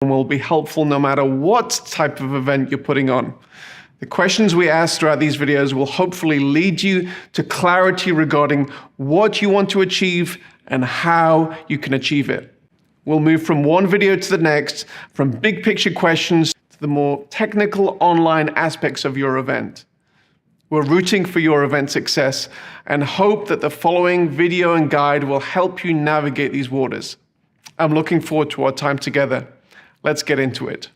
will be helpful no matter what type of event you're putting on. The questions we ask throughout these videos will hopefully lead you to clarity regarding what you want to achieve and how you can achieve it. We'll move from one video to the next, from big picture questions to the more technical online aspects of your event. We're rooting for your event success and hope that the following video and guide will help you navigate these waters. I'm looking forward to our time together. Let's get into it.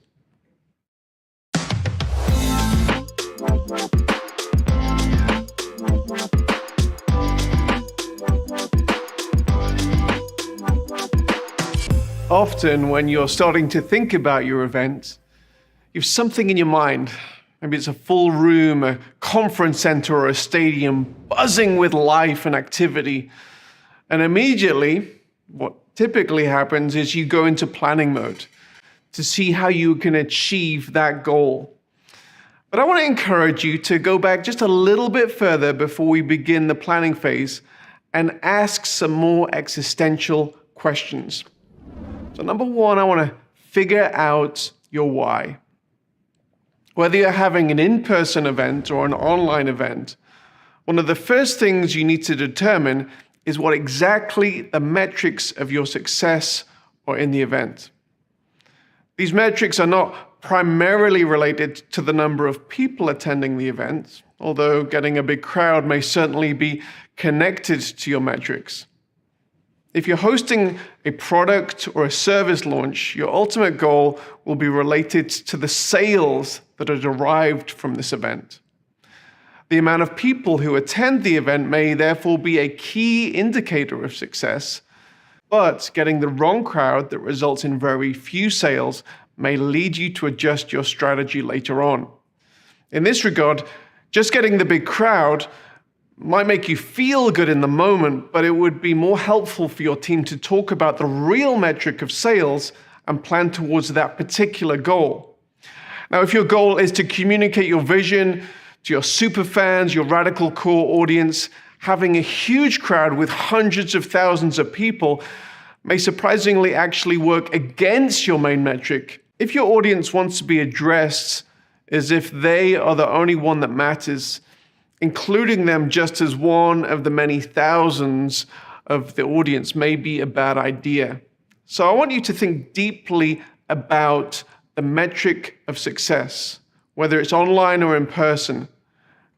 Often when you're starting to think about your event, you have something in your mind. Maybe it's a full room, a conference center, or a stadium buzzing with life and activity. And immediately, what typically happens is you go into planning mode to see how you can achieve that goal. But I want to encourage you to go back just a little bit further before we begin the planning phase and ask some more existential questions. So number one, I want to figure out your why. Whether you're having an in-person event or an online event, one of the first things you need to determine is what exactly the metrics of your success are in the event. These metrics are not primarily related to the number of people attending the event, although getting a big crowd may certainly be connected to your metrics. If you're hosting a product or a service launch, your ultimate goal will be related to the sales that are derived from this event. The amount of people who attend the event may therefore be a key indicator of success, but getting the wrong crowd that results in very few sales may lead you to adjust your strategy later on. In this regard, just getting the big crowd might make you feel good in the moment, but it would be more helpful for your team to talk about the real metric of sales and plan towards that particular goal. Now, if your goal is to communicate your vision to your super fans, your radical core audience, having a huge crowd with hundreds of thousands of people may surprisingly actually work against your main metric. If your audience wants to be addressed as if they are the only one that matters, including them just as one of the many thousands of the audience may be a bad idea. So I want you to think deeply about the metric of success, whether it's online or in person,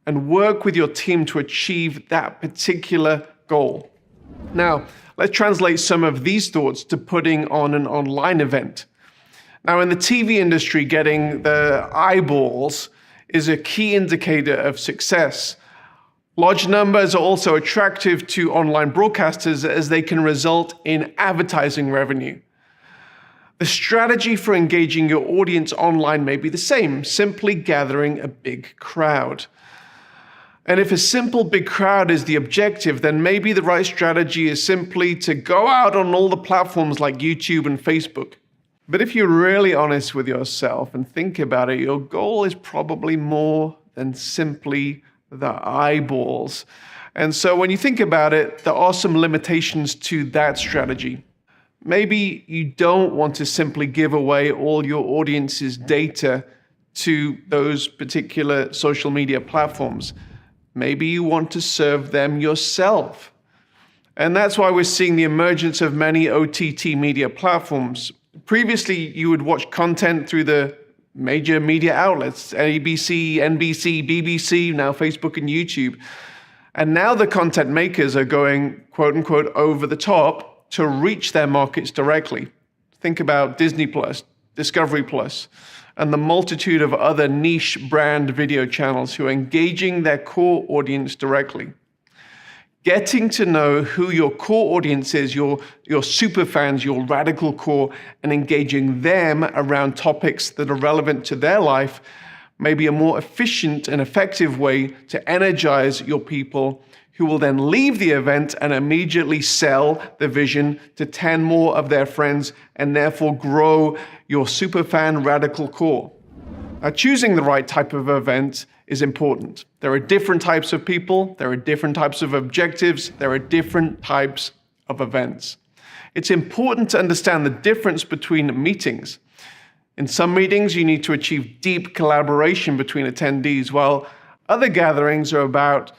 and work with your team to achieve that particular goal. Now, let's translate some of these thoughts to putting on an online event. Now, in the TV industry, getting the eyeballs is a key indicator of success. Large numbers are also attractive to online broadcasters as they can result in advertising revenue. The strategy for engaging your audience online may be the same, simply gathering a big crowd. And if a simple big crowd is the objective, then maybe the right strategy is simply to go out on all the platforms like YouTube and Facebook. But if you're really honest with yourself and think about it, your goal is probably more than simply the eyeballs. And so when you think about it, there are some limitations to that strategy. Maybe you don't want to simply give away all your audience's data to those particular social media platforms. Maybe you want to serve them yourself. And that's why we're seeing the emergence of many OTT media platforms. Previously, you would watch content through the major media outlets, ABC, NBC, BBC, now Facebook and YouTube. And now the content makers are going, quote unquote, over the top to reach their markets directly. Think about Disney Plus, Discovery Plus, and the multitude of other niche brand video channels who are engaging their core audience directly. Getting to know who your core audience is, your super fans, your radical core, and engaging them around topics that are relevant to their life may be a more efficient and effective way to energize your people, who will then leave the event and immediately sell the vision to 10 more of their friends and therefore grow your superfan radical core. Now, choosing the right type of event is important. There are different types of people, there are different types of objectives, there are different types of events. It's important to understand the difference between meetings. In some meetings, you need to achieve deep collaboration between attendees, while other gatherings are about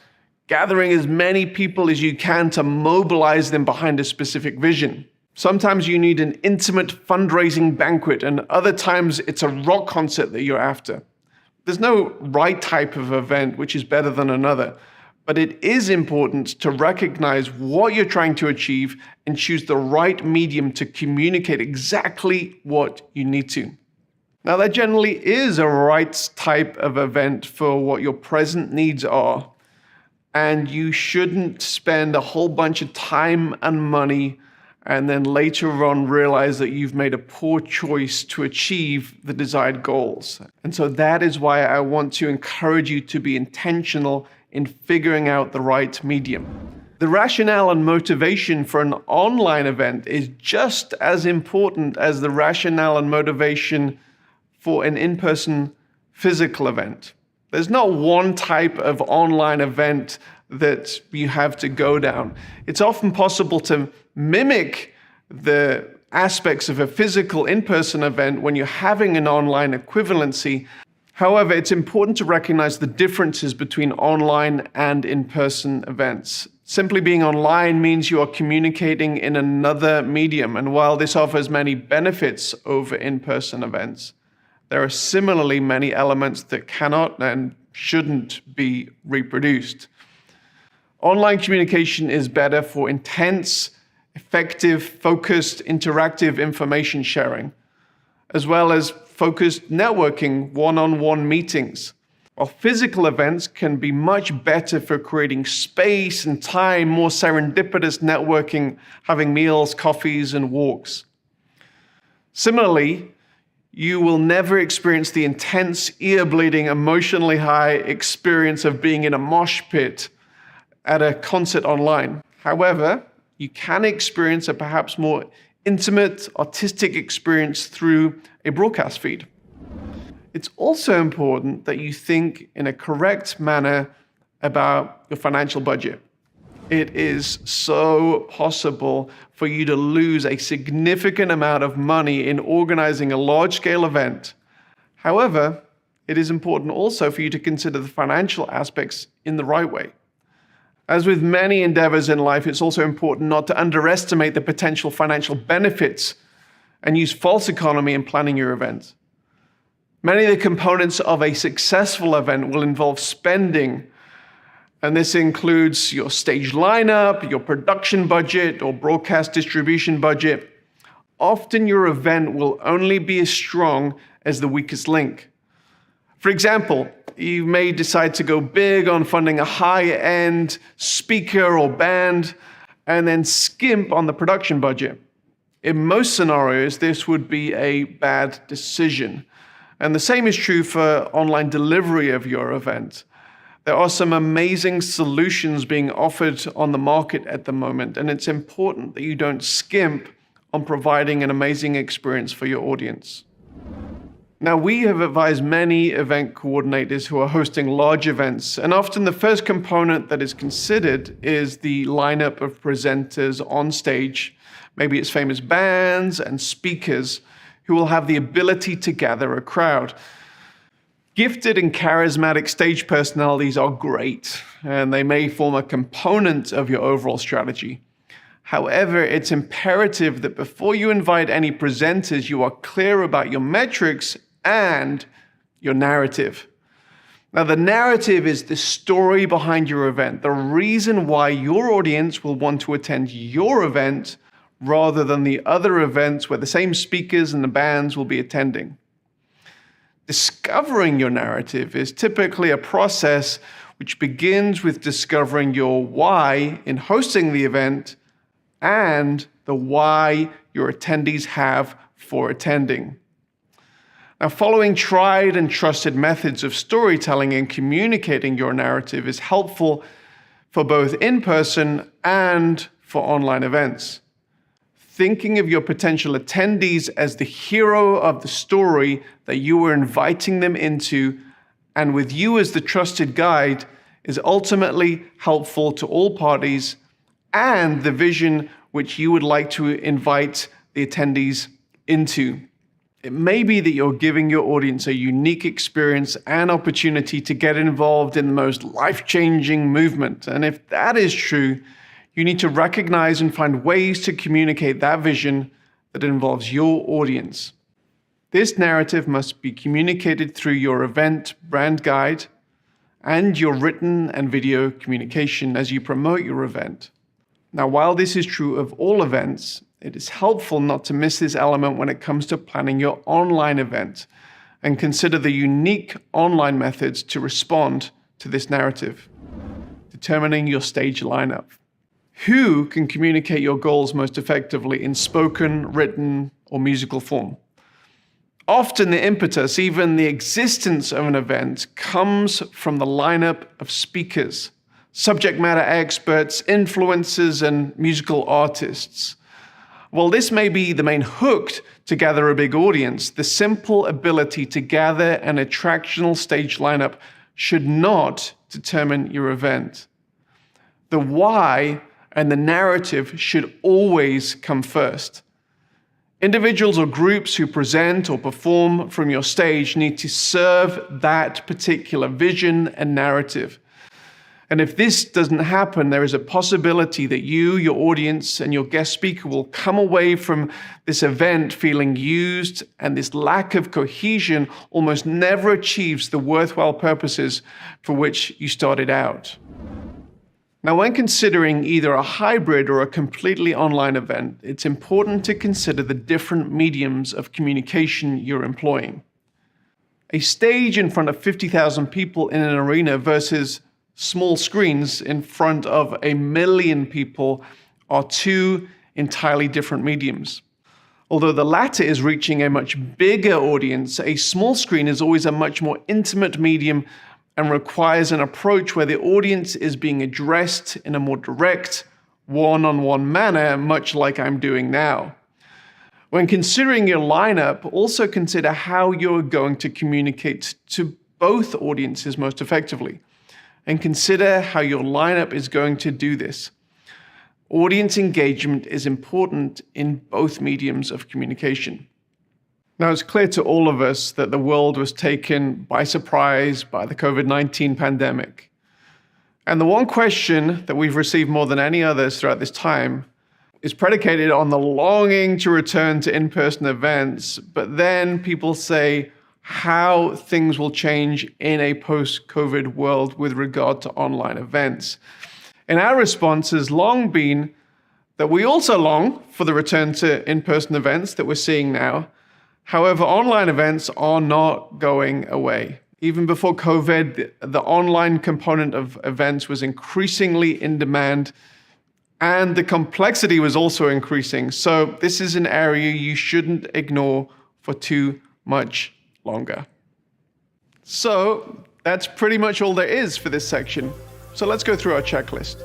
gathering as many people as you can to mobilize them behind a specific vision. Sometimes you need an intimate fundraising banquet, and other times it's a rock concert that you're after. There's no right type of event which is better than another, but it is important to recognize what you're trying to achieve and choose the right medium to communicate exactly what you need to. Now, there generally is a right type of event for what your present needs are, and you shouldn't spend a whole bunch of time and money and then later on realize that you've made a poor choice to achieve the desired goals. And so that is why I want to encourage you to be intentional in figuring out the right medium. The rationale and motivation for an online event is just as important as the rationale and motivation for an in-person physical event. There's not one type of online event that you have to go down. It's often possible to mimic the aspects of a physical in-person event when you're having an online equivalency. However, it's important to recognize the differences between online and in-person events. Simply being online means you are communicating in another medium, and while this offers many benefits over in-person events, there are similarly many elements that cannot and shouldn't be reproduced. Online communication is better for intense, effective, focused, interactive information sharing, as well as focused networking, one-on-one meetings. While physical events can be much better for creating space and time, more serendipitous networking, having meals, coffees, and walks. Similarly, you will never experience the intense, ear-bleeding, emotionally high experience of being in a mosh pit at a concert online. However, you can experience a perhaps more intimate, artistic experience through a broadcast feed. It's also important that you think in a correct manner about your financial budget. It is so possible for you to lose a significant amount of money in organizing a large-scale event. However, it is important also for you to consider the financial aspects in the right way. As with many endeavors in life, it's also important not to underestimate the potential financial benefits and use false economy in planning your event. Many of the components of a successful event will involve spending, and this includes your stage lineup, your production budget, or broadcast distribution budget. Often your event will only be as strong as the weakest link. For example, you may decide to go big on funding a high-end speaker or band and then skimp on the production budget. In most scenarios, this would be a bad decision. And the same is true for online delivery of your event. There are some amazing solutions being offered on the market at the moment, and it's important that you don't skimp on providing an amazing experience for your audience. Now, we have advised many event coordinators who are hosting large events, and often the first component that is considered is the lineup of presenters on stage. Maybe it's famous bands and speakers who will have the ability to gather a crowd. Gifted and charismatic stage personalities are great, and they may form a component of your overall strategy. However, it's imperative that before you invite any presenters, you are clear about your metrics and your narrative. Now, the narrative is the story behind your event, the reason why your audience will want to attend your event rather than the other events where the same speakers and the bands will be attending. Discovering your narrative is typically a process which begins with discovering your why in hosting the event and the why your attendees have for attending. Now, following tried and trusted methods of storytelling and communicating your narrative is helpful for both in-person and for online events. Thinking of your potential attendees as the hero of the story that you are inviting them into, and with you as the trusted guide, is ultimately helpful to all parties and the vision which you would like to invite the attendees into. It may be that you're giving your audience a unique experience and opportunity to get involved in the most life-changing movement. And if that is true, you need to recognize and find ways to communicate that vision that involves your audience. This narrative must be communicated through your event brand guide and your written and video communication as you promote your event. Now, while this is true of all events, it is helpful not to miss this element when it comes to planning your online event, and consider the unique online methods to respond to this narrative. Determining your stage lineup. Who can communicate your goals most effectively in spoken, written, or musical form? Often the impetus, even the existence of an event, comes from the lineup of speakers, subject matter experts, influencers, and musical artists. While this may be the main hook to gather a big audience, the simple ability to gather an attractional stage lineup should not determine your event. The why and the narrative should always come first. Individuals or groups who present or perform from your stage need to serve that particular vision and narrative. And if this doesn't happen, there is a possibility that you, your audience, and your guest speaker will come away from this event feeling used, and this lack of cohesion almost never achieves the worthwhile purposes for which you started out. Now, when considering either a hybrid or a completely online event, it's important to consider the different mediums of communication you're employing. A stage in front of 50,000 people in an arena versus small screens in front of 1 million people are two entirely different mediums. Although the latter is reaching a much bigger audience, a small screen is always a much more intimate medium and requires an approach where the audience is being addressed in a more direct, one-on-one manner, much like I'm doing now. When considering your lineup, also consider how you're going to communicate to both audiences most effectively, and consider how your lineup is going to do this. Audience engagement is important in both mediums of communication. Now, it's clear to all of us that the world was taken by surprise by the COVID-19 pandemic. And the one question that we've received more than any others throughout this time is predicated on the longing to return to in-person events, but then people say how things will change in a post-COVID world with regard to online events. And our response has long been that we also long for the return to in-person events that we're seeing now. However, online events are not going away. Even before COVID, the online component of events was increasingly in demand, and the complexity was also increasing. So this is an area you shouldn't ignore for too much longer. So that's pretty much all there is for this section. So let's go through our checklist.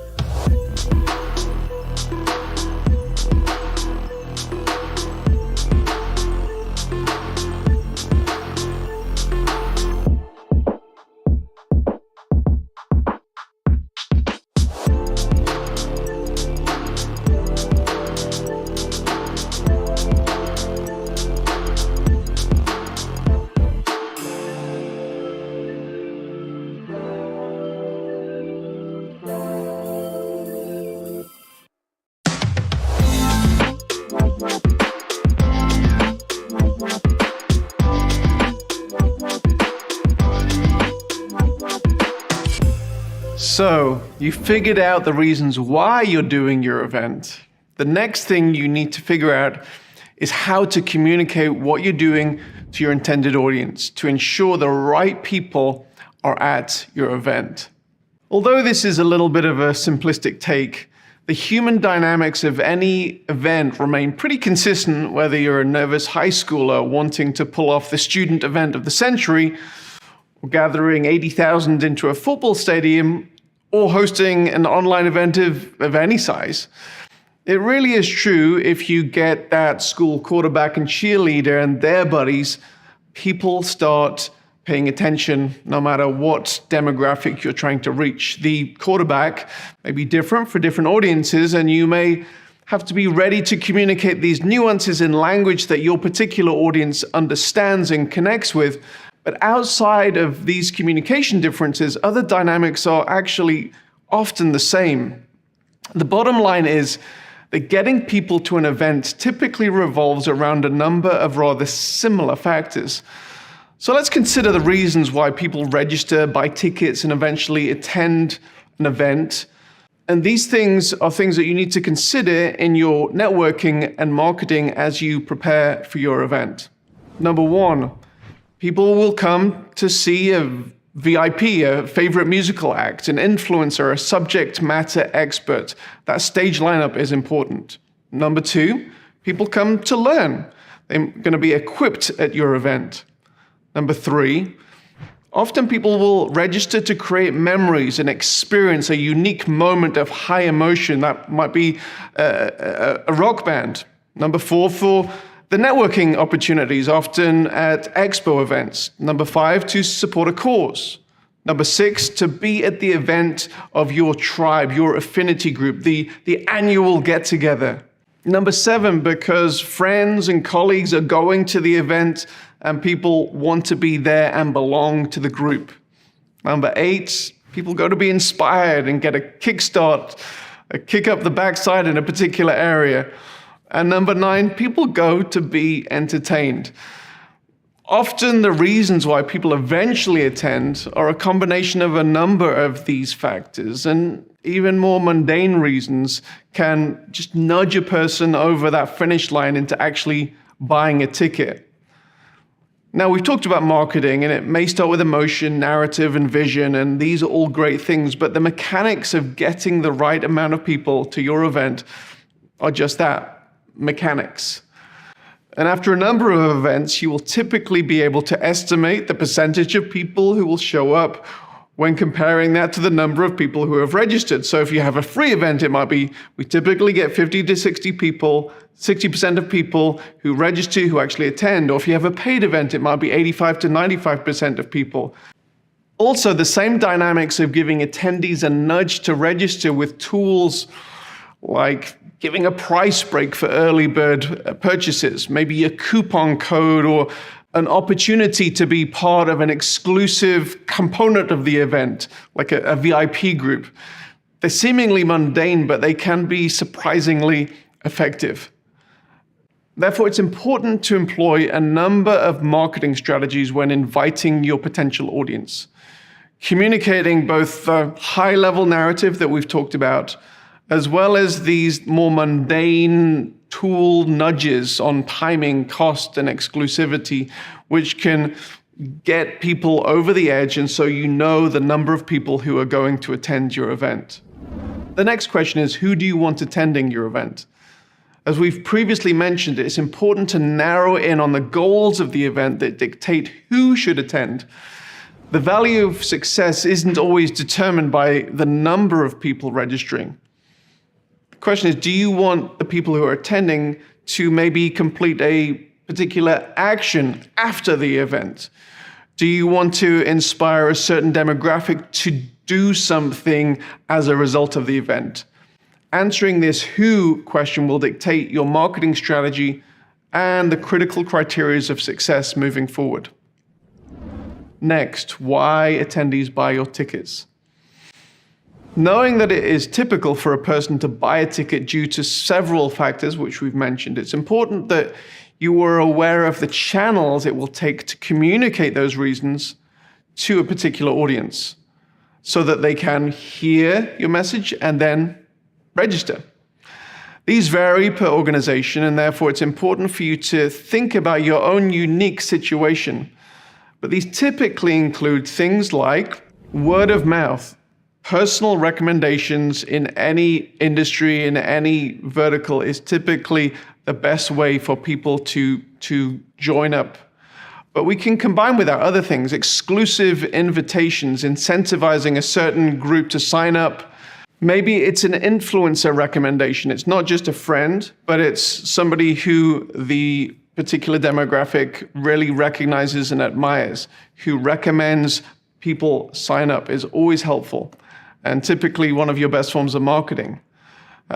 So, you figured out the reasons why you're doing your event. The next thing you need to figure out is how to communicate what you're doing to your intended audience to ensure the right people are at your event. Although this is a little bit of a simplistic take, the human dynamics of any event remain pretty consistent whether you're a nervous high schooler wanting to pull off the student event of the century, or gathering 80,000 into a football stadium, or hosting an online event of any size. It really is true if you get that school quarterback and cheerleader and their buddies, people start paying attention no matter what demographic you're trying to reach. The quarterback may be different for different audiences, and you may have to be ready to communicate these nuances in language that your particular audience understands and connects with. But outside of these communication differences, other dynamics are actually often the same. The bottom line is that getting people to an event typically revolves around a number of rather similar factors. So let's consider the reasons why people register, buy tickets, and eventually attend an event. And these things are things that you need to consider in your networking and marketing as you prepare for your event. Number one, people will come to see a VIP, a favorite musical act, an influencer, a subject matter expert. That stage lineup is important. Number two, people come to learn. They're going to be equipped at your event. Number three, often people will register to create memories and experience a unique moment of high emotion. That might be a rock band. Number four, for the networking opportunities, often at expo events. Number five, to support a cause. Number six, to be at the event of your tribe, your affinity group, the annual get-together. Number seven, because friends and colleagues are going to the event and people want to be there and belong to the group. Number eight, people go to be inspired and get a kickstart, a kick up the backside in a particular area. And number nine, people go to be entertained. Often the reasons why people eventually attend are a combination of a number of these factors, and even more mundane reasons can just nudge a person over that finish line into actually buying a ticket. Now, we've talked about marketing, and it may start with emotion, narrative, and vision, and these are all great things, but the mechanics of getting the right amount of people to your event are just that. Mechanics. And after a number of events, you will typically be able to estimate the percentage of people who will show up when comparing that to the number of people who have registered. So if you have a free event, it might be, we typically get 50 to 60 people, 60% of people who register who actually attend. Or if you have a paid event, it might be 85 to 95% of people. Also, the same dynamics of giving attendees a nudge to register with tools like giving a price break for early bird purchases, maybe a coupon code or an opportunity to be part of an exclusive component of the event, like a VIP group. They're seemingly mundane, but they can be surprisingly effective. Therefore, it's important to employ a number of marketing strategies when inviting your potential audience. Communicating both the high-level narrative that we've talked about, as well as these more mundane tool nudges on timing, cost, and exclusivity, which can get people over the edge, and so you know the number of people who are going to attend your event. The next question is, who do you want attending your event? As we've previously mentioned, it's important to narrow in on the goals of the event that dictate who should attend. The value of success isn't always determined by the number of people registering. Question is, do you want the people who are attending to maybe complete a particular action after the event? Do you want to inspire a certain demographic to do something as a result of the event? Answering this who question will dictate your marketing strategy and the critical criteria of success moving forward. Next, why attendees buy your tickets. Knowing that it is typical for a person to buy a ticket due to several factors, which we've mentioned, it's important that you are aware of the channels it will take to communicate those reasons to a particular audience so that they can hear your message and then register. These vary per organization, and therefore it's important for you to think about your own unique situation. But these typically include things like word of mouth. Personal recommendations in any industry, in any vertical, is typically the best way for people to join up. But we can combine with that other things, exclusive invitations, incentivizing a certain group to sign up. Maybe it's an influencer recommendation. It's not just a friend, but it's somebody who the particular demographic really recognizes and admires, who recommends people sign up, is always helpful, and typically one of your best forms of marketing.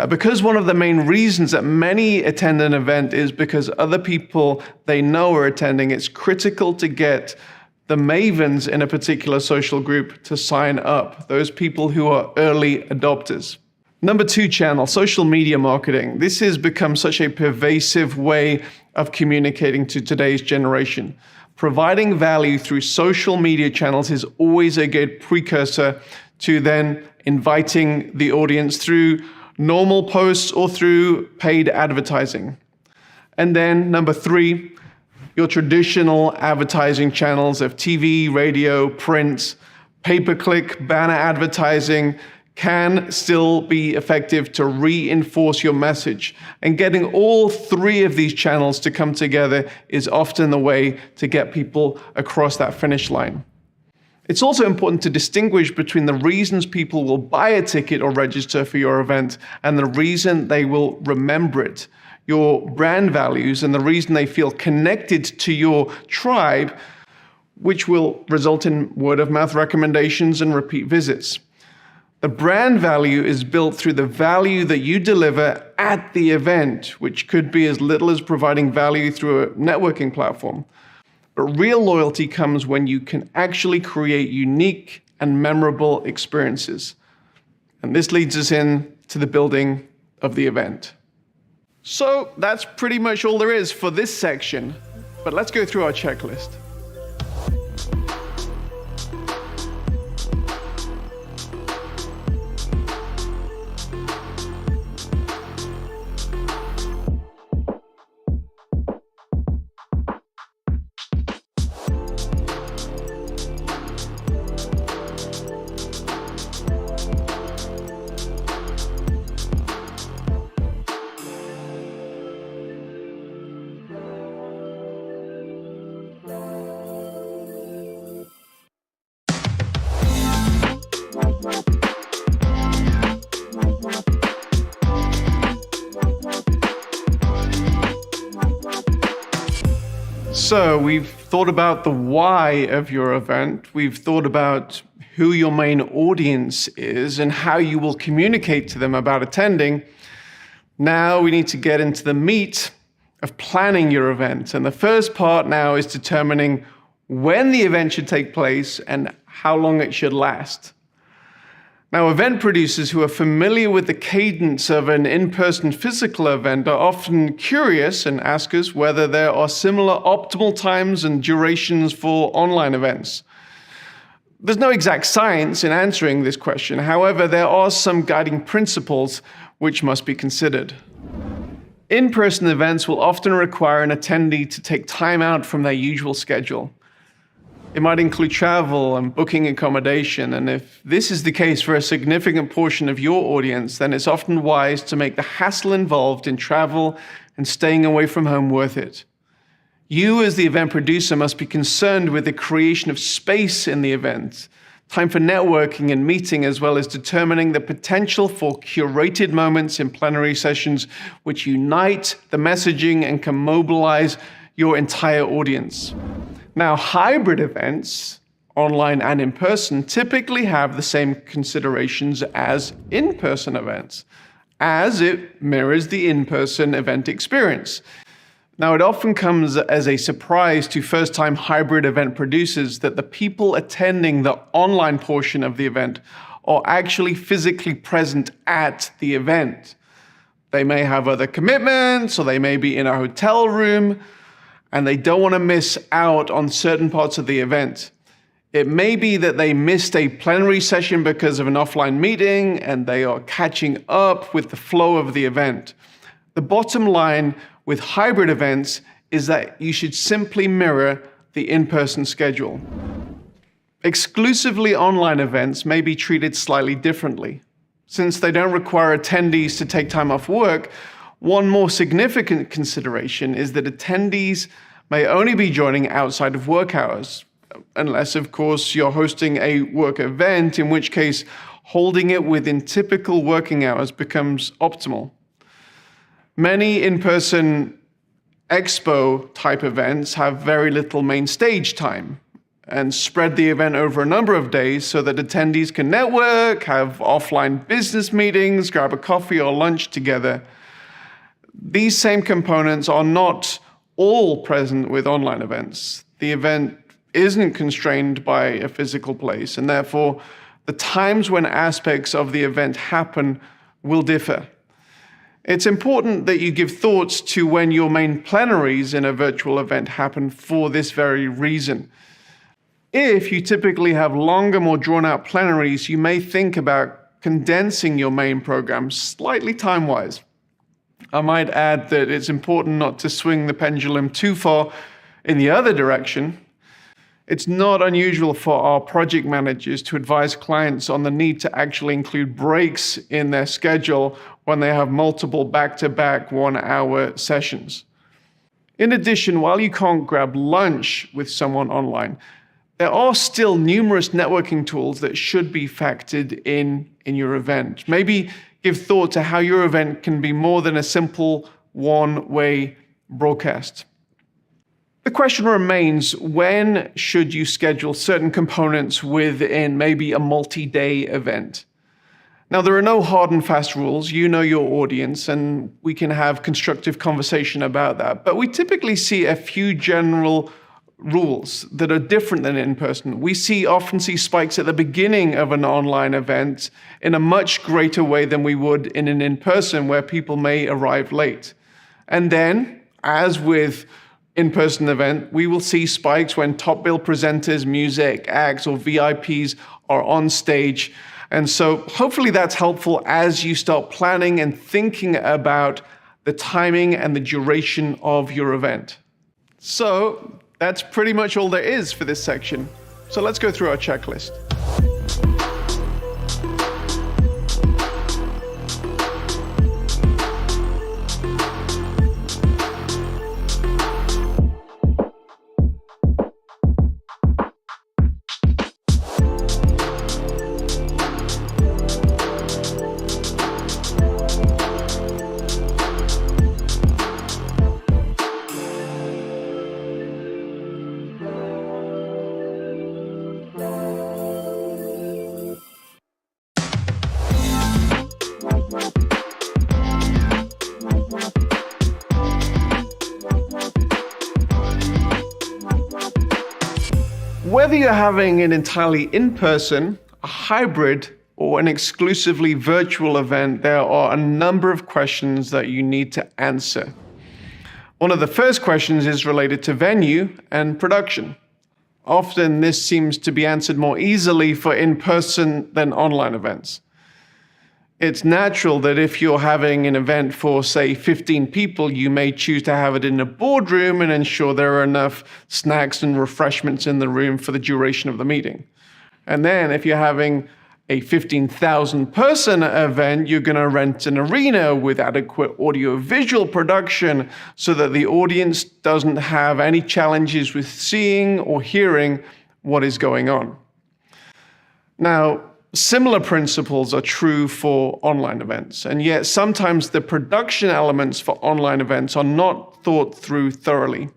Because one of the main reasons that many attend an event is because other people they know are attending, it's critical to get the mavens in a particular social group to sign up, those people who are early adopters. Number 2 channel, social media marketing. This has become such a pervasive way of communicating to today's generation. Providing value through social media channels is always a good precursor to then inviting the audience through normal posts or through paid advertising. And then number 3, your traditional advertising channels of TV, radio, print, pay-per-click, banner advertising can still be effective to reinforce your message. And getting all 3 of these channels to come together is often the way to get people across that finish line. It's also important to distinguish between the reasons people will buy a ticket or register for your event and the reason they will remember it. Your brand values and the reason they feel connected to your tribe, which will result in word-of-mouth recommendations and repeat visits. The brand value is built through the value that you deliver at the event, which could be as little as providing value through a networking platform. But real loyalty comes when you can actually create unique and memorable experiences. And this leads us in to the building of the event. So that's pretty much all there is for this section, but let's go through our checklist. So we've thought about the why of your event. We've thought about who your main audience is and how you will communicate to them about attending. Now we need to get into the meat of planning your event. And the first part now is determining when the event should take place and how long it should last. Now, event producers who are familiar with the cadence of an in-person physical event are often curious and ask us whether there are similar optimal times and durations for online events. There's no exact science in answering this question. However, there are some guiding principles which must be considered. In-person events will often require an attendee to take time out from their usual schedule. It might include travel and booking accommodation, and if this is the case for a significant portion of your audience, then it's often wise to make the hassle involved in travel and staying away from home worth it. You, as the event producer, must be concerned with the creation of space in the event, time for networking and meeting, as well as determining the potential for curated moments in plenary sessions which unite the messaging and can mobilize your entire audience. Now, hybrid events, online and in person, typically have the same considerations as in-person events, as it mirrors the in-person event experience. Now, it often comes as a surprise to first-time hybrid event producers that the people attending the online portion of the event are actually physically present at the event. They may have other commitments, or they may be in a hotel room, and they don't want to miss out on certain parts of the event. It may be that they missed a plenary session because of an offline meeting, and they are catching up with the flow of the event. The bottom line with hybrid events is that you should simply mirror the in-person schedule. Exclusively online events may be treated slightly differently. Since they don't require attendees to take time off work, one more significant consideration is that attendees may only be joining outside of work hours, unless, of course, you're hosting a work event, in which case holding it within typical working hours becomes optimal. Many in-person expo-type events have very little main stage time, and spread the event over a number of days so that attendees can network, have offline business meetings, grab a coffee or lunch together. These same components are not all present with online events. The event isn't constrained by a physical place, and therefore the times when aspects of the event happen will differ. It's important that you give thoughts to when your main plenaries in a virtual event happen for this very reason. If you typically have longer, more drawn-out plenaries, you may think about condensing your main program slightly time-wise. I might add that it's important not to swing the pendulum too far in the other direction. It's not unusual for our project managers to advise clients on the need to actually include breaks in their schedule when they have multiple back-to-back 1-hour sessions. In addition, while you can't grab lunch with someone online, there are still numerous networking tools that should be factored in your event. Maybe give thought to how your event can be more than a simple one-way broadcast. The question remains, when should you schedule certain components within maybe a multi-day event? Now, there are no hard and fast rules. You know your audience, and we can have constructive conversation about that. But we typically see a few general rules that are different than in person. We often see spikes at the beginning of an online event in a much greater way than we would in an in-person where people may arrive late. And then, as with in-person event, we will see spikes when top bill presenters, music acts, or VIPs are on stage. And so hopefully that's helpful as you start planning and thinking about the timing and the duration of your event. So that's pretty much all there is for this section. So let's go through our checklist. Whether you're having an entirely in-person, a hybrid, or an exclusively virtual event, there are a number of questions that you need to answer. One of the first questions is related to venue and production. Often this seems to be answered more easily for in-person than online events. It's natural that if you're having an event for, say, 15 people, you may choose to have it in a boardroom and ensure there are enough snacks and refreshments in the room for the duration of the meeting. And then if you're having a 15,000 person event, you're going to rent an arena with adequate audio-visual production so that the audience doesn't have any challenges with seeing or hearing what is going on. Now, similar principles are true for online events, and yet sometimes the production elements for online events are not thought through thoroughly.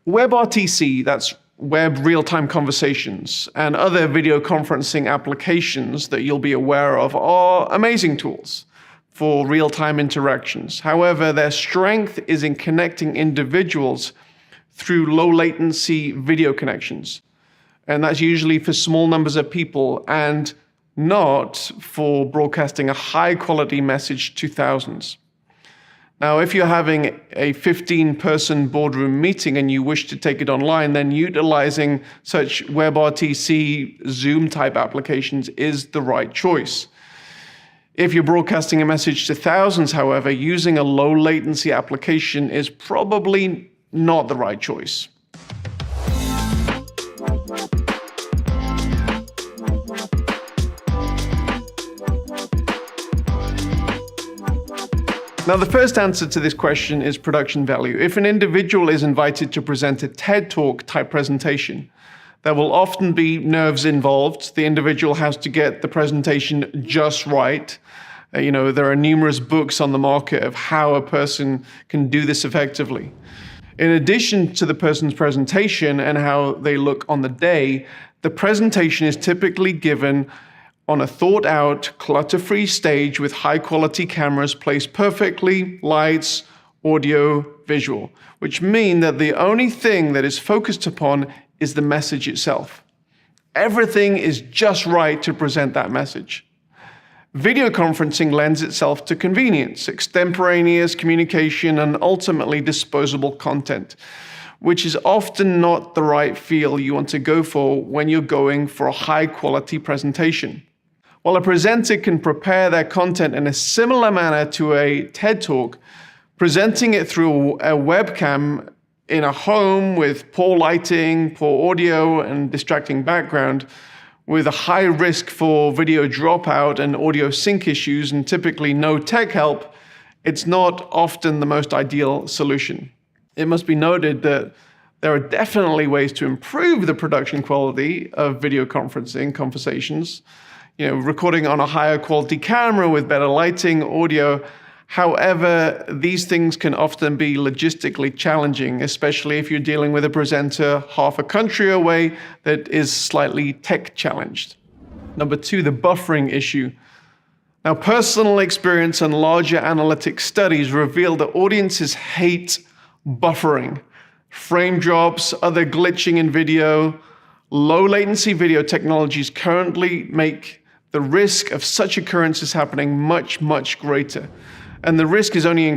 WebRTC, that's web real-time conversations, and other video conferencing applications that you'll be aware of are amazing tools for real-time interactions. However, their strength is in connecting individuals through low-latency video connections. And that's usually for small numbers of people and not for broadcasting a high-quality message to thousands. Now, if you're having a 15-person boardroom meeting and you wish to take it online, then utilizing such WebRTC, Zoom-type applications is the right choice. If you're broadcasting a message to thousands, however, using a low-latency application is probably not the right choice. Now, the first answer to this question is production value. If an individual is invited to present a TED Talk type presentation, there will often be nerves involved. The individual has to get the presentation just right. There are numerous books on the market of how a person can do this effectively. In addition to the person's presentation and how they look on the day, the presentation is typically given on a thought-out, clutter-free stage with high-quality cameras placed perfectly, lights, audio, visual, which mean that the only thing that is focused upon is the message itself. Everything is just right to present that message. Video conferencing lends itself to convenience, extemporaneous communication, and ultimately disposable content, which is often not the right feel you want to go for when you're going for a high-quality presentation. While a presenter can prepare their content in a similar manner to a TED Talk, presenting it through a webcam in a home with poor lighting, poor audio, and distracting background, with a high risk for video dropout and audio sync issues and typically no tech help, it's not often the most ideal solution. It must be noted that there are definitely ways to improve the production quality of video conferencing conversations. Recording on a higher quality camera with better lighting, audio. However, these things can often be logistically challenging, especially if you're dealing with a presenter half a country away that is slightly tech challenged. Number 2, the buffering issue. Now, personal experience and larger analytic studies reveal that audiences hate buffering. Frame drops, other glitching in video, low latency video technologies currently make the risk of such occurrences happening much, much greater. And the risk is only